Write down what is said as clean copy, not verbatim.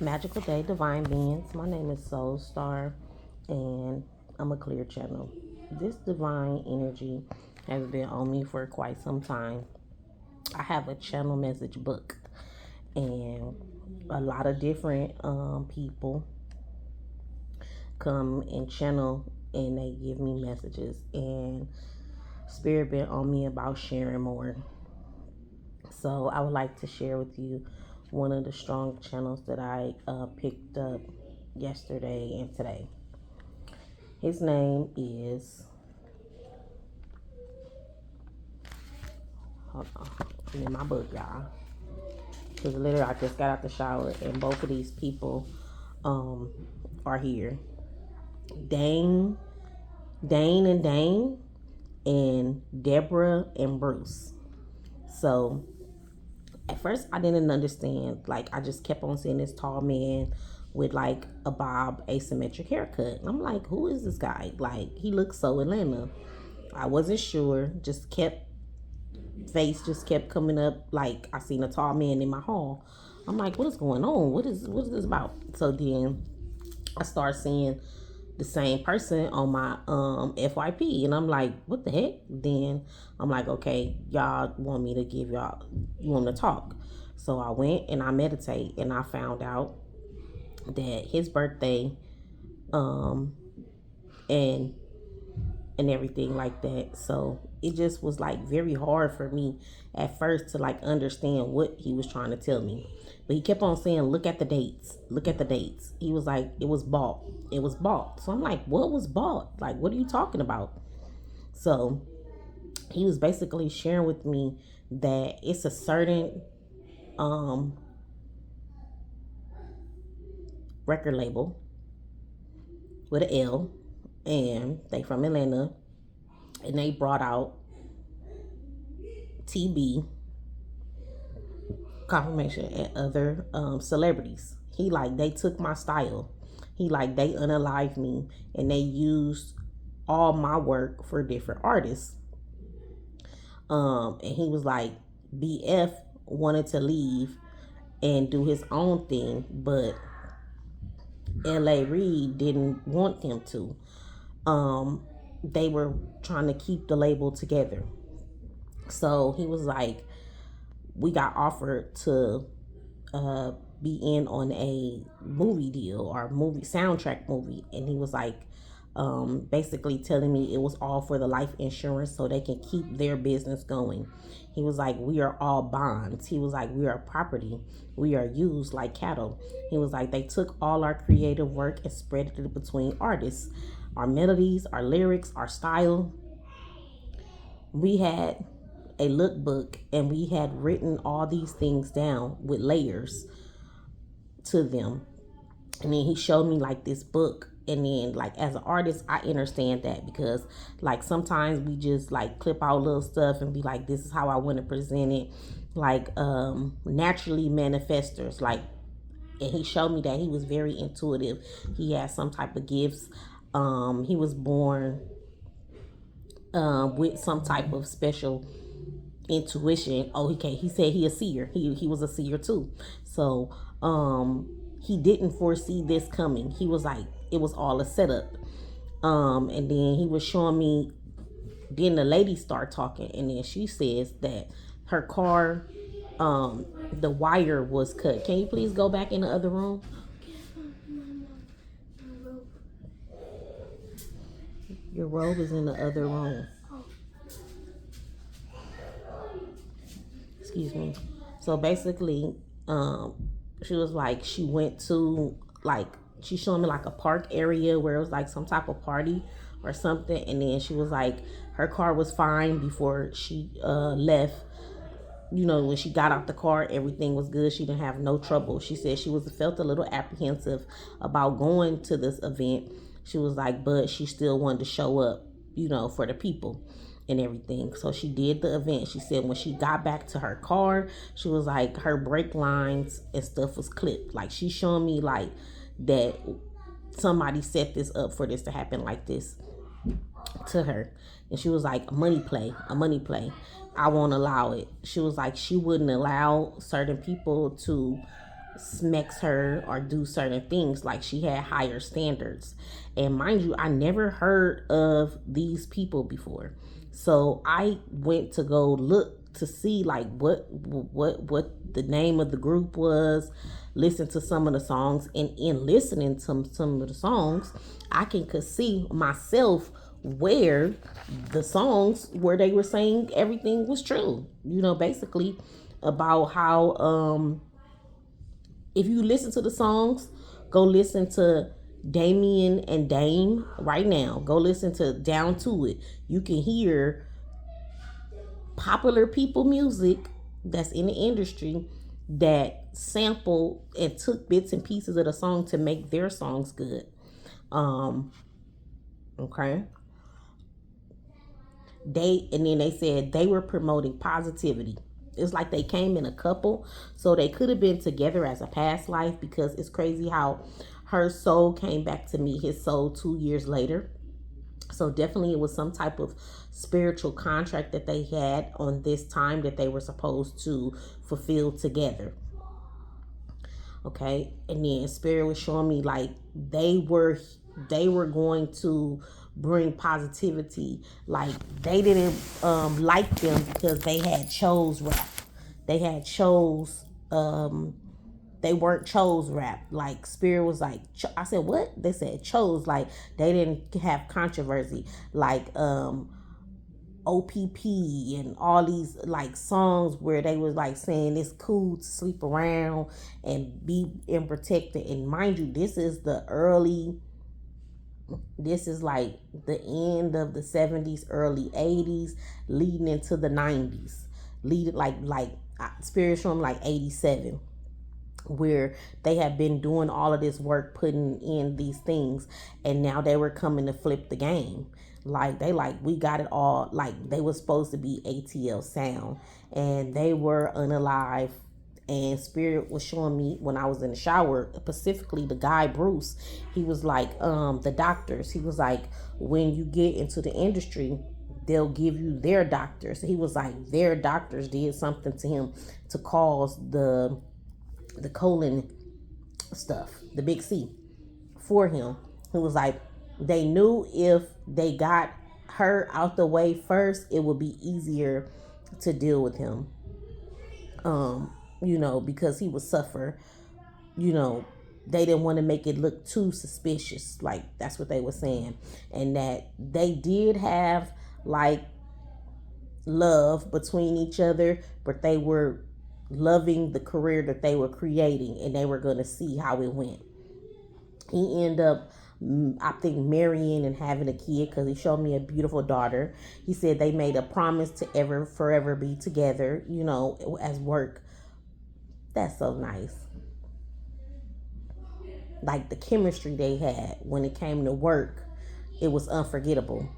Magical Day, Divine Beings. My name is Soul Star, and I'm a clear channel. This divine energy has been on me for quite some time. I have a channel message book, and a lot of different people come and channel, and they give me messages. And Spirit been on me about sharing more. So I would like to share with you one of the strong channels that I picked up yesterday and today. His name is, hold on, I'm in my book, y'all. Because literally I just got out the shower and both of these people are here. Dane and Dane, and Deborah and Bruce. So at first I didn't understand. Like, I just kept on seeing this tall man with like a bob asymmetric haircut. I'm like, who is this guy? Like, he looks so Atlanta. I wasn't sure. Just kept coming up. Like, I seen a tall man in my hall. I'm like, what is going on? What is this about? So then I start seeing the same person on my FYP, and I'm like, what the heck? Then I'm like, okay, y'all want me to you want me to talk. So I went and I meditate, and I found out that his birthday um and everything like that. So it just was like very hard for me at first to like understand what he was trying to tell me. But he kept on saying, look at the dates. Look at the dates. He was like, it was bought. It was bought. So I'm like, what was bought? Like, what are you talking about? So he was basically sharing with me that it's a certain record label with an L, and they from Atlanta, and they brought out TB, Confirmation, and other celebrities. He like, they took my style. He like, they unalived me, and they used all my work for different artists. And he was like, BF wanted to leave and do his own thing, but LA Reid didn't want him to. They were trying to keep the label together. So he was like, we got offered to be in on a movie deal or movie soundtrack movie, and he was like, basically telling me it was all for the life insurance so they can keep their business going. He was like, we are all bonds. He was like, we are property. We are used like cattle. He was like, they took all our creative work and spread it between artists, our melodies, our lyrics, our style. We had a lookbook, and we had written all these things down with layers to them. And then he showed me like this book, and then like, as an artist, I understand that, because like sometimes we just like clip out little stuff and be like, this is how I want to present it, like naturally manifestors. Like, and he showed me that he was very intuitive. He had some type of gifts. He was born with some type of special intuition. Oh, okay. He said he a seer. He was a seer too. So he didn't foresee this coming. He was like, it was all a setup. And then he was showing me. Then the lady started talking, and then she says that her car, the wire was cut. Can you please go back in the other room? Your robe is in the other room. Excuse me. So basically, she was like, she went to like, she showed me like a park area where it was like some type of party or something, and then she was like, her car was fine before she left. You know, when she got out the car, everything was good. She didn't have no trouble. She said she felt a little apprehensive about going to this event. She was like, but she still wanted to show up, you know, for the people and everything. So she did the event. She said when she got back to her car, she was like, her brake lines and stuff was clipped. Like, she's showing me like that somebody set this up for this to happen like this to her. And she was like, a money play. I won't allow it. She was like, she wouldn't allow certain people to smacks her or do certain things. Like she had higher standards. And mind you, I never heard of these people before. So I went to go look to see like what the name of the group was, listen to some of the songs, and in listening to some of the songs, I can could see myself where the songs where they were saying everything was true. Basically about how if you listen to the songs, go listen to Damian and Dame right now. Go listen to Down to It. You can hear popular people music that's in the industry that sample and took bits and pieces of the song to make their songs good. Um, okay. They said they were promoting positivity. It's like they came in a couple, so they could have been together as a past life, because it's crazy how her soul came back to meet his soul 2 years later. So definitely it was some type of spiritual contract that they had on this time that they were supposed to fulfill together. Okay. And then spirit was showing me like they were going to bring positivity. Like they didn't like them because they had chose rap. They had chose they weren't chose rap. Like spirit was like I said what? They said chose. Like they didn't have controversy. Like OPP and all these like songs where they was like saying it's cool to sleep around and be protected. And mind you, this is like the end of the 70s, early 80s, leading into the 90s. Lead like spiritual like 87, where they have been doing all of this work putting in these things, and now they were coming to flip the game. Like they like we got it all. Like they were supposed to be ATL sound, and they were unalive. And spirit was showing me when I was in the shower, specifically the guy Bruce. He was like the doctors. He was like, when you get into the industry, they'll give you their doctors. He was like their doctors did something to him to cause the colon stuff, the big C, for him. He was like, they knew if they got her out the way first, it would be easier to deal with him. Because he would suffer. You know, they didn't want to make it look too suspicious. Like that's what they were saying, and that they did have like love between each other, but they were loving the career that they were creating, and they were going to see how it went. He ended up, I think, marrying and having a kid because he showed me a beautiful daughter. He said they made a promise to ever forever be together, as work. That's so nice. Like the chemistry they had when it came to work, it was unforgettable.